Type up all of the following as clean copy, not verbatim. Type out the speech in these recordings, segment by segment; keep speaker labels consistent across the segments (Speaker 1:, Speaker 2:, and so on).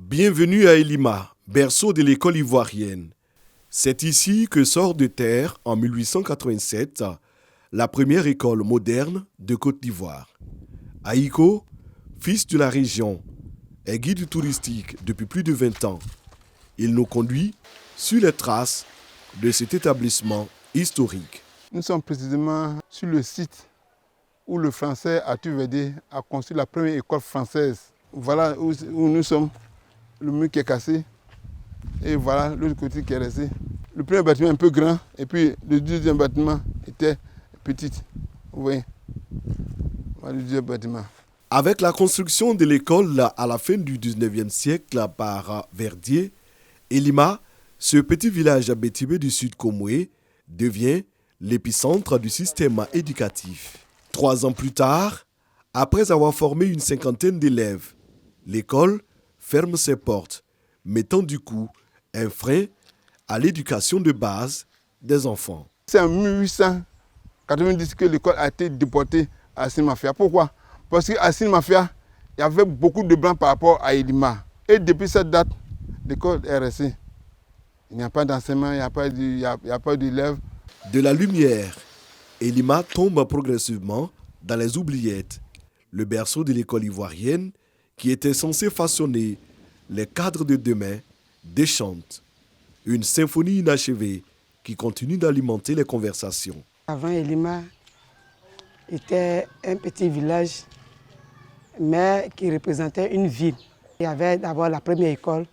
Speaker 1: Bienvenue à Elima, berceau de l'école ivoirienne. C'est ici que sort de terre, en 1887, la première école moderne de Côte d'Ivoire. Aïko, fils de la région, est guide touristique depuis plus de 20 ans. Il nous conduit sur les traces de cet établissement historique.
Speaker 2: Nous sommes précisément sur le site où le français Arthur Védé a construit la première école française. Voilà où nous sommes, le mur qui est cassé et voilà l'autre côté qui est resté. Le premier bâtiment est un peu grand et puis le deuxième bâtiment était petit. Vous voyez, voilà le deuxième bâtiment.
Speaker 1: Avec la construction de l'école à la fin du 19e siècle par Verdier, Elima, ce petit village abétibé du sud Komoué, devient l'épicentre du système éducatif. 3 ans plus tard, après avoir formé une cinquantaine d'élèves, l'école ferme ses portes, mettant du coup un frein à l'éducation de base des enfants.
Speaker 2: C'est en 1890 que l'école a été déportée à Sinmafia. Pourquoi? Parce qu'à Sinmafia, il y avait beaucoup de blancs par rapport à Elima. Et depuis cette date, l'école est restée. Il n'y a pas d'enseignement, il n'y a pas d'élèves.
Speaker 1: De la lumière, Elima tombe progressivement dans les oubliettes, le berceau de l'école ivoirienne qui était censé façonner les cadres de demain déchante. Une symphonie inachevée qui continue d'alimenter les conversations.
Speaker 3: Avant, Elima était un petit village, mais qui représentait une ville. Il y avait d'abord la première école,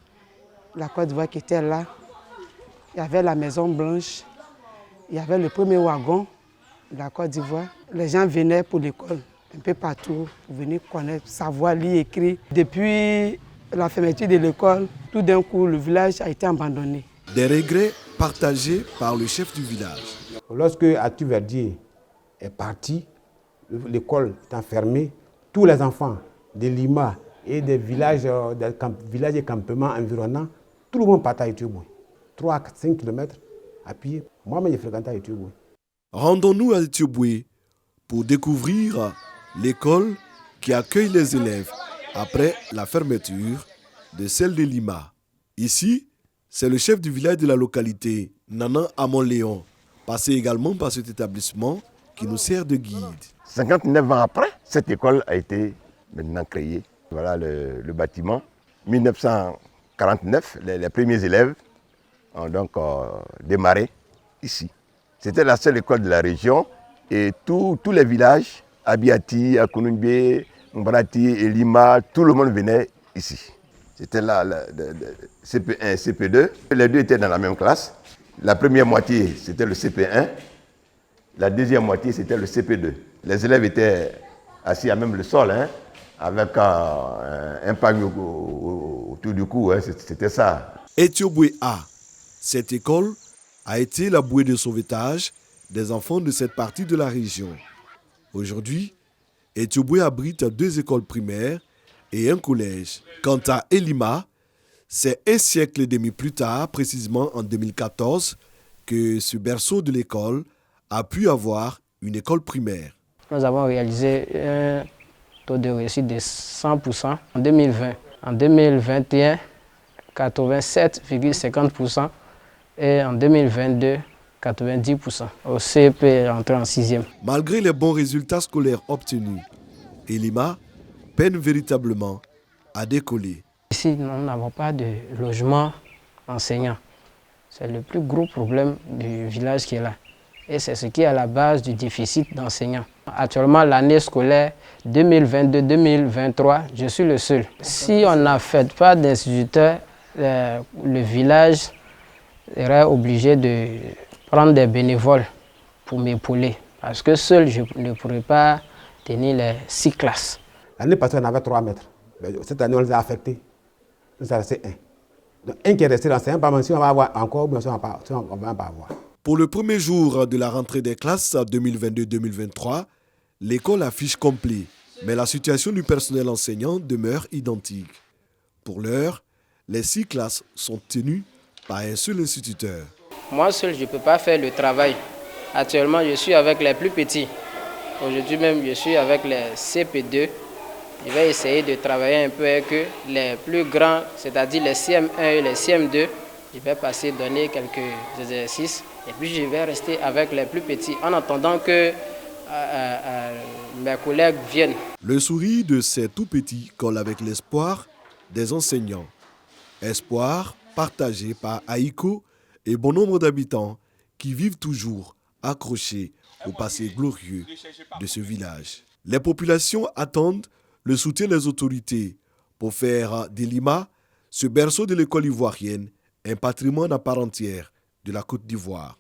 Speaker 3: la Côte d'Ivoire qui était là. Il y avait la Maison Blanche, il y avait le premier wagon de la Côte d'Ivoire. Les gens venaient pour l'école, un peu partout, pour venir connaître, savoir, lire, écrire. Depuis la fermeture de l'école, tout d'un coup, le village a été abandonné.
Speaker 1: Des regrets partagés par le chef du village.
Speaker 4: Lorsque Arthur Verdier est parti, l'école étant fermée, tous les enfants de Lima et des villages et campements environnants, tout le monde partait à Etioboué. 3 à 5 km à pied. Moi-même, j'ai fréquenté à Etioboué.
Speaker 1: Rendons-nous à Etioboué pour découvrir l'école qui accueille les élèves après la fermeture de celle de Lima. Ici, c'est le chef du village de la localité, Nana Amon-Léon, passé également par cet établissement qui nous sert de guide.
Speaker 5: 59 ans après, cette école a été maintenant créée. Voilà le bâtiment. 1949, les premiers élèves ont donc démarré ici. C'était la seule école de la région et tous les villages, Abiati, Akounoumbé, Mbrati et Lima, tout le monde venait ici. C'était là CP1 et CP2. Les deux étaient dans la même classe. La première moitié, c'était le CP1. La deuxième moitié, c'était le CP2. Les élèves étaient assis à même le sol, avec un panier autour du cou. C'était ça.
Speaker 1: Etioboué A. Cette école a été la bouée de sauvetage des enfants de cette partie de la région. Aujourd'hui, Etioboué abrite 2 écoles primaires et un collège. Quant à Elima, c'est un siècle et demi plus tard, précisément en 2014, que ce berceau de l'école a pu avoir une école primaire.
Speaker 6: Nous avons réalisé un taux de réussite de 100% en 2020. En 2021, 87,50% et en 2022, 90%. Au CP est entré en 6e.
Speaker 1: Malgré les bons résultats scolaires obtenus, Elima peine véritablement à décoller.
Speaker 6: Ici, nous n'avons pas de logement enseignant. C'est le plus gros problème du village qui est là. Et c'est ce qui est à la base du déficit d'enseignants. Actuellement, l'année scolaire 2022-2023, je suis le seul. Si on n'a fait pas d'instituteurs, le village serait obligé de prendre des bénévoles pour m'épauler. Parce que seul, je ne pourrais pas tenir les 6 classes.
Speaker 4: L'année passée, on avait 3 maîtres. Cette année, on les a affectés. Nous avons resté 1. Donc, un qui est resté l'enseignant, pas si on va avoir encore, mais si on ne va pas avoir.
Speaker 1: Pour le premier jour de la rentrée des classes 2022-2023, l'école affiche complet, mais la situation du personnel enseignant demeure identique. Pour l'heure, les 6 classes sont tenues par un seul instituteur.
Speaker 6: Moi seul, je ne peux pas faire le travail. Actuellement, je suis avec les plus petits. Aujourd'hui même, je suis avec les CP2 je vais essayer de travailler un peu avec eux. Les plus grands, c'est-à-dire les CM1 et les CM2, je vais passer donner quelques exercices. Et puis je vais rester avec les plus petits en attendant que mes collègues viennent.
Speaker 1: Le sourire de ces tout petits colle avec l'espoir des enseignants. Espoir partagé par Aïko et bon nombre d'habitants qui vivent toujours accrochés au passé glorieux de ce village. Les populations attendent le soutien des autorités pour faire d'Elima, ce berceau de l'école ivoirienne, un patrimoine à part entière de la Côte d'Ivoire.